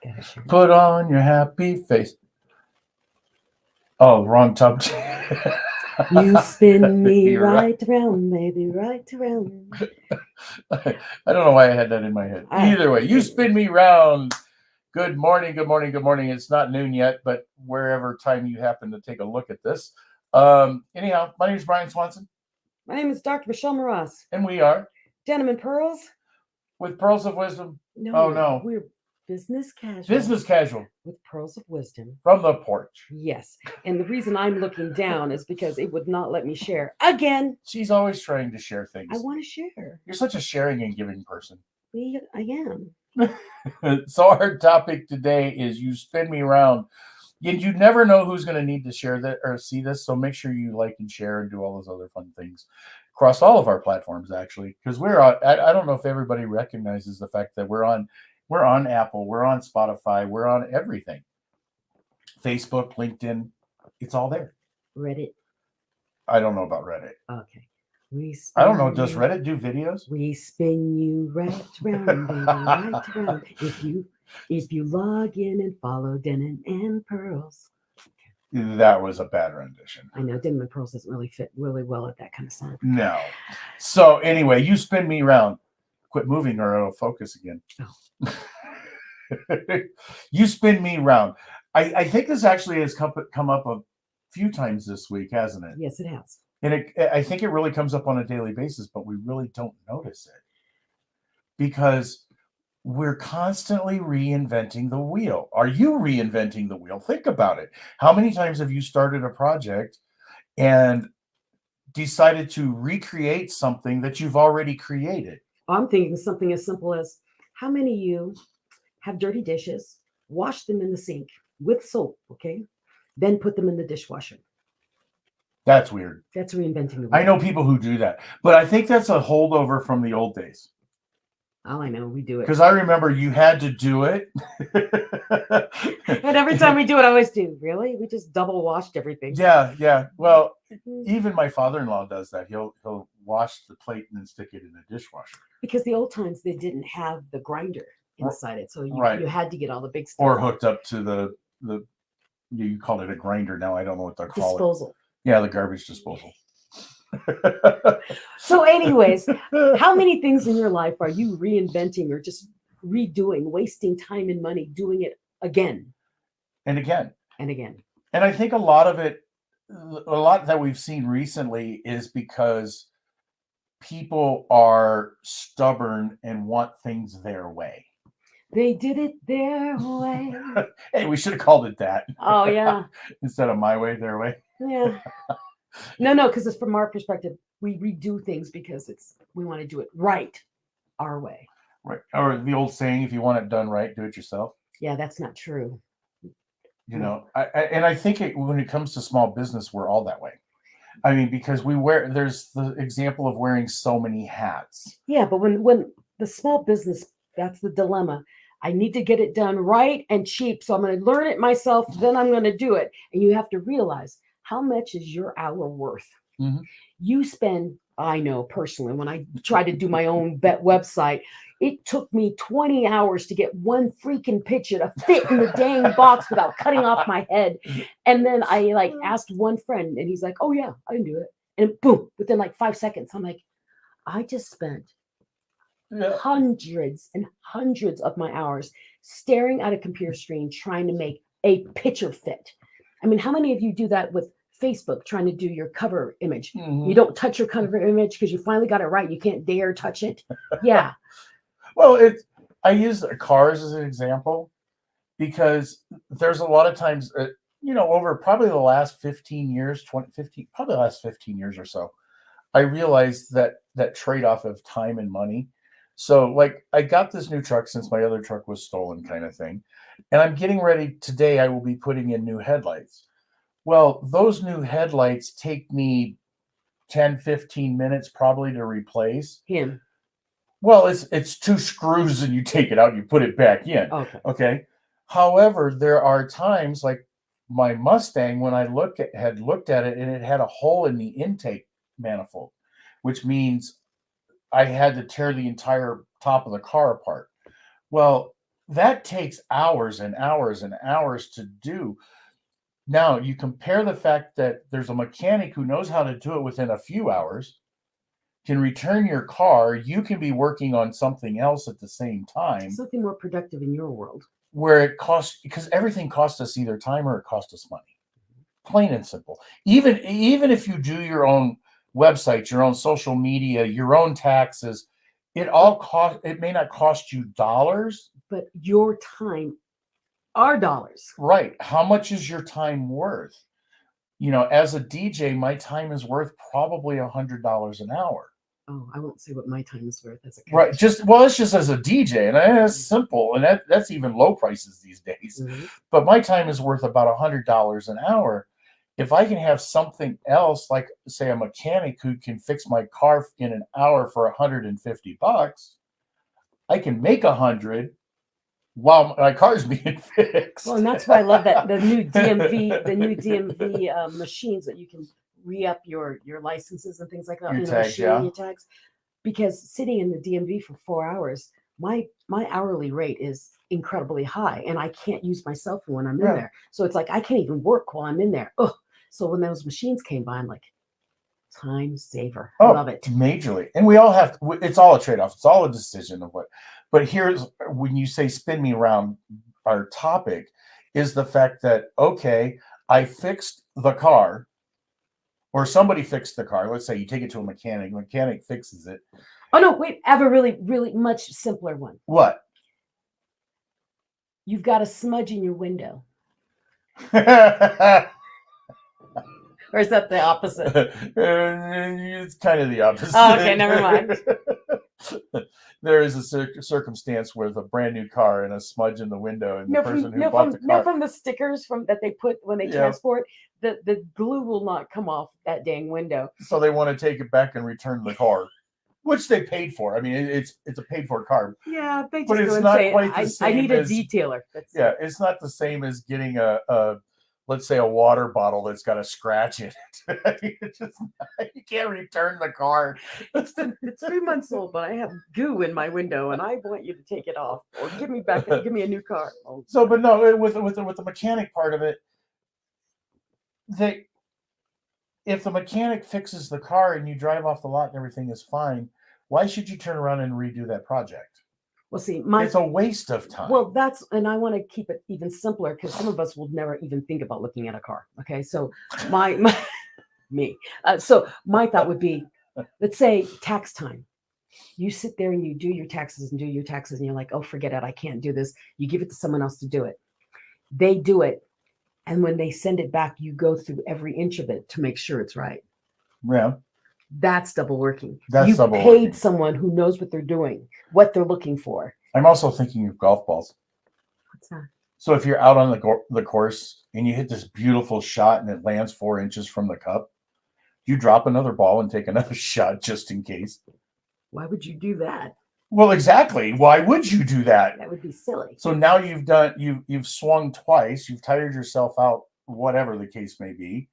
gotta share. Put on your happy face. Oh, wrong top. You spin me You're right. right around, baby, right around. I don't know why I had that in my head. I, Either way, you spin me round. Good morning, good morning, good morning. It's not noon yet, but wherever time you happen to take a look at this. Anyhow, my name is Brian Swanson, my name is Dr. Michelle Maras. and we are Denim and Pearls? with Pearls of Wisdom. No, Oh no, we're business casual business casual with Pearls of Wisdom. from the porch. Yes. And the reason I'm looking down is because it would not let me share again. She's always trying to share I things. want to share. You're such a sharing and giving person. I am. So our topic today is you spin me around. You never know who's going to need to share that or see this, so make sure you like and share and do all those other fun things across all of our platforms, actually, because we're on. I don't know if everybody recognizes the fact that we're on Apple, we're on Spotify, we're on everything, Facebook, LinkedIn, it's all there. Reddit. I don't know about Reddit. Okay. I don't know. Does Reddit do videos? We spin you right round, baby, right round. If you log in and follow Denim and Pearls. That was a bad rendition. I know Denim and Pearls doesn't really fit really well at that kind of song. No. So anyway, you spin me around. Quit moving or it'll focus again. Oh. You spin me round. I think this actually has come up a few times this week, hasn't it? Yes, it has. And I think it really comes up on a daily basis, but we really don't notice it because we're constantly reinventing the wheel. Are you reinventing the wheel? Think about it. How many times have you started a project and decided to recreate something that you've already created? I'm thinking something as simple as how many of you have dirty dishes, wash them in the sink with soap, okay? Then put them in the dishwasher. That's weird. That's reinventing the wheel. I know people who do that, but I think that's a holdover from the old days. All I know, we do it. Because I remember you had to do it. And every time we do it, I always do. Really? We just double washed everything. Yeah. Well, even my father-in-law does that. He'll wash the plate and then stick it in the dishwasher. Because the old times they didn't have the grinder inside it, so you had to get all the big stuff. Or hooked up to the you call it a grinder now. I don't know what they're called. Disposal. Yeah, the garbage disposal. So anyways, how many things in your life are you reinventing or just redoing, wasting time and money doing it again and again and again? And I think a lot that we've seen recently is because people are stubborn and want things their way. They did it their way. Hey, we should have called it that. Oh yeah. Instead of my way, their way. Yeah. No, because it's from our perspective. We redo things because we want to do it right, our way. Right. Or the old saying, if you want it done right, do it yourself. Yeah, that's not true. You know, I think when it comes to small business, we're all that way. I mean, because there's the example of wearing so many hats. Yeah, but when the small business, that's the dilemma. I need to get it done right and cheap, so I'm going to learn it myself, then I'm going to do it. And you have to realize, how much is your hour worth? Mm-hmm. You spend, I know personally, when I tried to do my own website, it took me 20 hours to get one freaking picture to fit in the dang box without cutting off my head. And then I asked one friend and he's like, oh yeah, I can do it. And boom, within 5 seconds, I'm like, I just spent hundreds and hundreds of my hours staring at a computer screen trying to make a picture fit. I mean, how many of you do that with Facebook trying to do your cover image? Mm-hmm. You don't touch your cover image because you finally got it right. You can't dare touch it. Yeah. Well, I use cars as an example because there's a lot of times, over probably the last 15 years, probably the last 15 years or so, I realized that trade-off of time and money. So I got this new truck since my other truck was stolen kind of thing. And I'm getting ready today. I will be putting in new headlights. Well, those new headlights take me 10, 15 minutes probably to replace. Him. Well, it's 2 screws and you take it out and you put it back in. Okay. However, there are times like my Mustang when I had looked at it and it had a hole in the intake manifold, which means I had to tear the entire top of the car apart. Well, that takes hours and hours and hours to do. Now you compare the fact that there's a mechanic who knows how to do it within a few hours, can return your car, you can be working on something else at the same time. Something more productive in your world. Where it costs, because everything costs us either time or it costs us money. Plain and simple. Even if you do your own website, your own social media, your own taxes, it may not cost you dollars, but your time are dollars. Right. How much is your time worth? As a DJ, my time is worth probably $100 an hour. Oh, I won't say what my time is worth as a coach. Right. It's just as a DJ, and that's simple, and that's even low prices these days. Mm-hmm. But my time is worth about $100 an hour. If I can have something else, like say a mechanic who can fix my car in an hour for $150, I can make $100 while my car's being fixed. Well, and that's why I love that the new DMV machines that you can re-up your licenses and things like that. Your tags, yeah. Your tags. Because sitting in the DMV for 4 hours, my hourly rate is incredibly high, and I can't use my cell phone when I'm in there. So it's like I can't even work while I'm in there. Ugh. So when those machines came by, I'm like, time saver. I love it. Majorly. And we all have to, it's all a trade-off. It's all a decision of what. But here's when you say spin me around, our topic is the fact that, okay, I fixed the car, or somebody fixed the car. Let's say you take it to a mechanic fixes it. Oh no, wait, I have a really, really much simpler one. What? You've got a smudge in your window. Or is that the opposite? It's kind of the opposite. Oh, okay, never mind. There is a circumstance with a brand new car and a smudge in the window, and the person who bought the car. No, from the stickers that they put when they transport, the glue will not come off that dang window. So they want to take it back and return the car, which they paid for. I mean, it's a paid for car. Yeah, they just but it's not quite the same. I need a detailer. It's not the same as getting a let's say a water bottle that's got a scratch in it. You can't return the car. It's 3 months old, but I have goo in my window, and I want you to take it off or give me a new car. Oh. So, but no, with the mechanic part of it, if the mechanic fixes the car and you drive off the lot and everything is fine, why should you turn around and redo that project? Well, see, it's a waste of time. Well, and I want to keep it even simpler because some of us will never even think about looking at a car. Okay, so so my thought would be, let's say tax time. You sit there and you do your taxes, and you're like, oh, forget it, I can't do this. You give it to someone else to do it. They do it, and when they send it back, you go through every inch of it to make sure it's right. Yeah. That's double working. You paid someone who knows what they're doing, what they're looking for. I'm also thinking of golf balls. What's that? So if you're out on the course and you hit this beautiful shot and it lands 4 inches from the cup, you drop another ball and take another shot just in case. Why would you do that? Well, exactly. Why would you do that? That would be silly. So now you've swung twice, you've tired yourself out, whatever the case may be.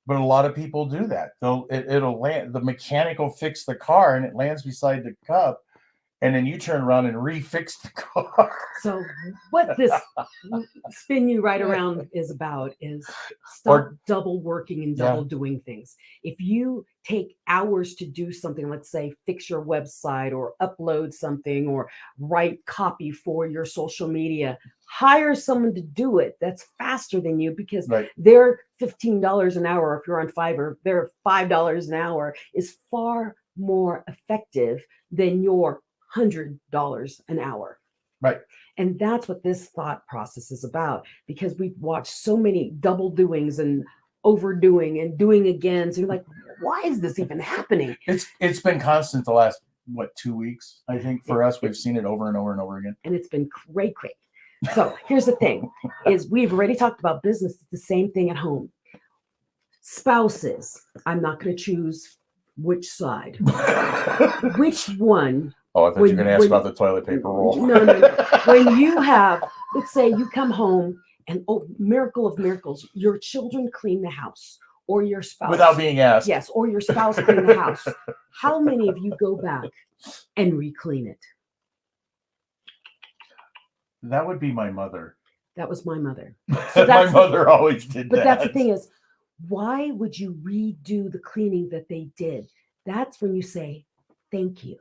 But a lot of people do that. It'll land. The mechanic will fix the car, and it lands beside the cup, and then you turn around and refix the car. So what this spin you right around is about is stop double working and double doing things. If you take hours to do something, let's say fix your website or upload something or write copy for your social media, hire someone to do it that's faster than you, because they're $15 an hour. If you're on Fiverr, they're $5 an hour is far more effective than your $100 an hour. Right. And that's what this thought process is about, because we've watched so many double doings and overdoing and doing again. So you're like, why is this even happening? It's been constant the last 2 weeks. I think for us, we've seen it over and over and over again. And it's been great. So here's the thing is we've already talked about business. It's the same thing at home. Spouses, I'm not going to choose which side. Which one? Oh, I thought you were going to ask about the toilet paper roll. No. When you have, let's say you come home and, oh, miracle of miracles, your children clean the house, or your spouse. Without being asked. Yes, or your spouse clean the house. How many of you go back and re-clean it? That would be my mother. That was my mother. So my mother always did but that. That's the thing is, why would you redo the cleaning that they did? That's when you say, thank you,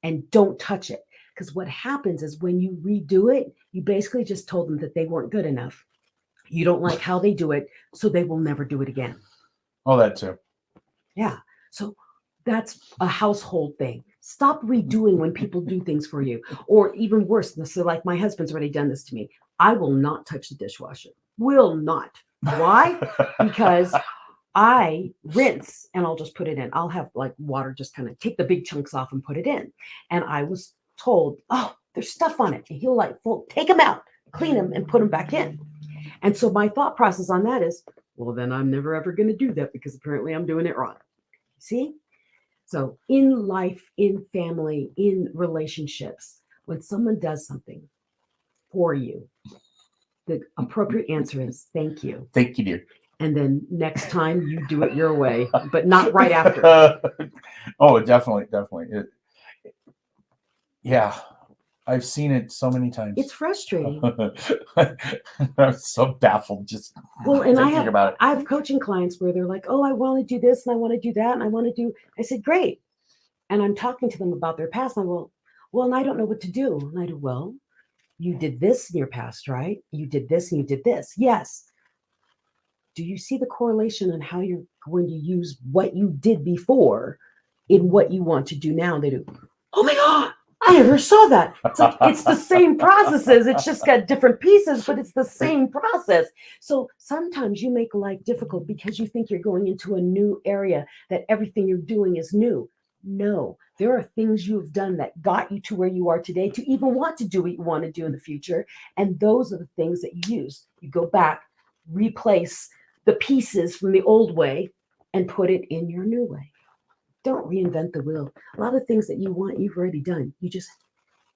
and don't touch it. Because what happens is when you redo it, you basically just told them that they weren't good enough. You don't like how they do it, so they will never do it again. Oh, that too. Yeah. So that's a household thing. Stop redoing when people do things for you. Or even worse, so like my husband's already done this to me. I will not touch the dishwasher. Will not. Why? Because I rinse and I'll just put it in. I'll have like water just kind of take the big chunks off and put it in. And I was told, oh, there's stuff on it. And he'll like take them out, clean them, and put them back in. And so my thought process on that is, well, then I'm never ever going to do that because apparently I'm doing it wrong. See? So in life, in family, in relationships, when someone does something for you, the appropriate answer is thank you. Thank you, dear. And then next time you do it your way, but not right after. Oh, definitely. Yeah. I've seen it so many times. It's frustrating. I'm so baffled just and thinking about it. I have coaching clients where they're like, oh, I want to do this and I want to do that and I want to do. I said, great. And I'm talking to them about their past. And I go, well, and I don't know what to do. And I do, well, you did this in your past, right? You did this and you did this. Yes. Do you see the correlation on how you're going to use what you did before in what you want to do now? They do, oh my God, I never saw that. It's like, it's the same processes. It's just got different pieces, but it's the same process. So sometimes you make life difficult because you think you're going into a new area, that everything you're doing is new. No, there are things you've done that got you to where you are today to even want to do what you want to do in the future. And those are the things that you use. You go back, replace the pieces from the old way and put it in your new way. Don't reinvent the wheel. A lot of things that you want, you've already done. You just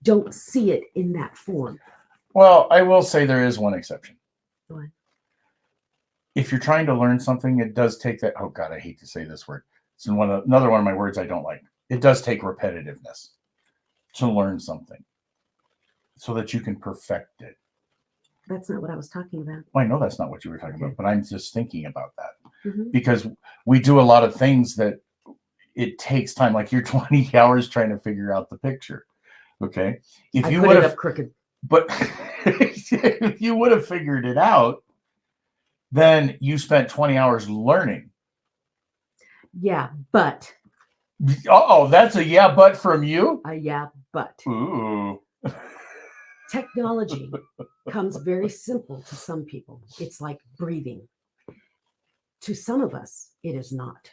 don't see it in that form. Well, I will say there is one exception. What? If you're trying to learn something, it does take that. Oh God, I hate to say this word. It's another one of my words I don't like. It does take repetitiveness to learn something so that you can perfect it. That's not what I was talking about. Well, I know that's not what you were talking about, but I'm just thinking about that Mm-hmm. because we do a lot of things that it takes time. Like you're 20 hours trying to figure out the picture. Okay. If you would have crooked, but if you would have figured it out, then you spent 20 hours learning. Yeah, but. Oh, that's a yeah, but from you? Yeah, but. Ooh. Technology comes very simple to some people. It's like breathing. To some of us, it is not.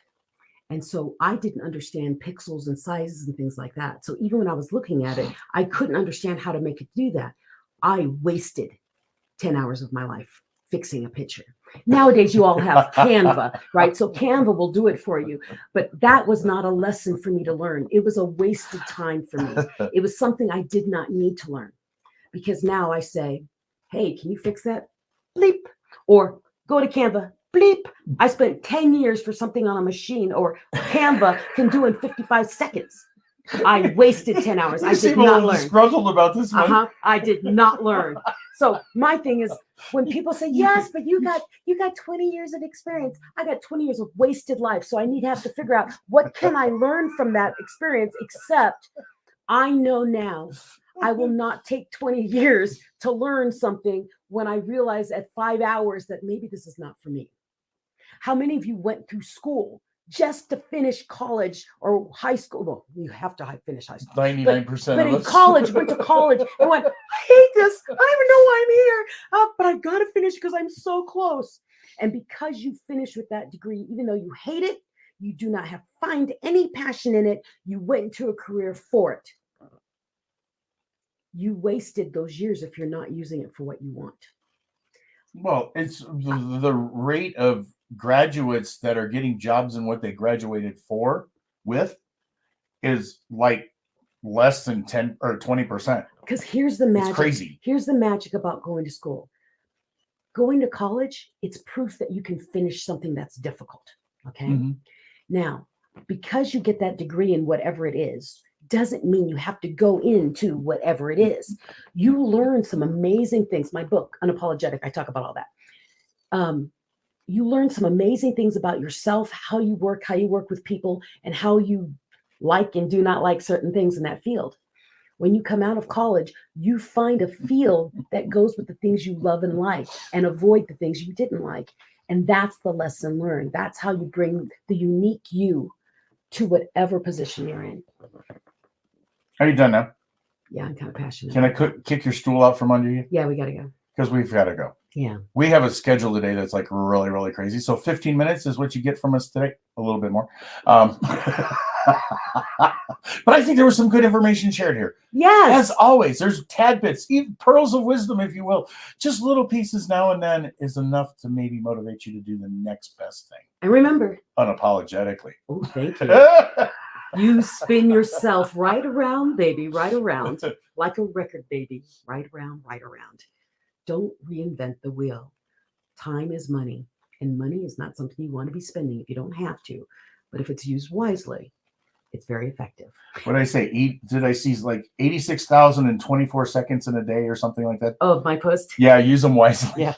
And so I didn't understand pixels and sizes and things like that. So even when I was looking at it, I couldn't understand how to make it do that. I wasted 10 hours of my life fixing a picture. Nowadays, you all have Canva, right? So Canva will do it for you. But that was not a lesson for me to learn. It was a wasted time for me. It was something I did not need to learn. Because now I say, hey, can you fix that? Bleep. Or go to Canva. Bleep. I spent 10 years for something on a machine, or Canva can do in 55 seconds. I wasted 10 hours. I did not learn. Disgruntled about this one. I did not learn. So my thing is, when people say, yes, but you got 20 years of experience, I got 20 years of wasted life. So I need to have to figure out what can I learn from that experience, except I know now I will not take 20 years to learn something when I realize at 5 hours that maybe this is not for me. How many of you went through school just to finish college or high school? Well, you have to finish high school. 99% but of in us. college, went to college and went, I hate this. I don't even know why I'm here, but I've got to finish because I'm so close. And because you finish with that degree, even though you hate it, you do not find any passion in it. You went into a career for it. You wasted those years if you're not using it for what you want. Well, it's the rate of graduates that are getting jobs in what they graduated with is like less than 10 or 20%. Because here's the magic. It's crazy. Here's the magic about going to school. Going to college, it's proof that you can finish something that's difficult. Okay. Mm-hmm. Now, because you get that degree in whatever it is, doesn't mean you have to go into whatever it is. You learn some amazing things. My book, Unapologetic, I talk about all that. You learn some amazing things about yourself, how you work with people, and how you like and do not like certain things in that field. When you come out of college, you find a field that goes with the things you love and like and avoid the things you didn't like. And that's the lesson learned. That's how you bring the unique you to whatever position you're in. Are you done now? Yeah, I'm kind of passionate. Can I kick your stool out from under you? Yeah, we got to go. Because we've got to go. Yeah. We have a schedule today that's like really, really crazy. So 15 minutes is what you get from us today. A little bit more. But I think there was some good information shared here. Yes. As always, there's tad bits, even pearls of wisdom, if you will. Just little pieces now and then is enough to maybe motivate you to do the next best thing. And remember, unapologetically. Oh, thank you. You spin yourself right around, baby, right around, like a record, baby, right around, right around. Don't reinvent the wheel. Time is money, and money is not something you want to be spending if you don't have to. But if it's used wisely, it's very effective. What did I say? Did I see like 86,024 seconds in a day or something like that? Oh, my post? Yeah, use them wisely. Yeah.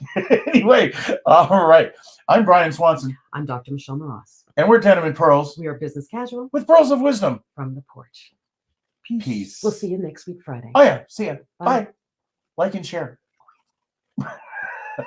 Anyway, all right. I'm Brian Swanson. I'm Dr. Michelle Moras. And we're Denim and Pearls. We are business casual. With pearls of wisdom. From the porch. Peace. We'll see you next week, Friday. Oh, yeah. See ya. Bye. Bye. Like and share.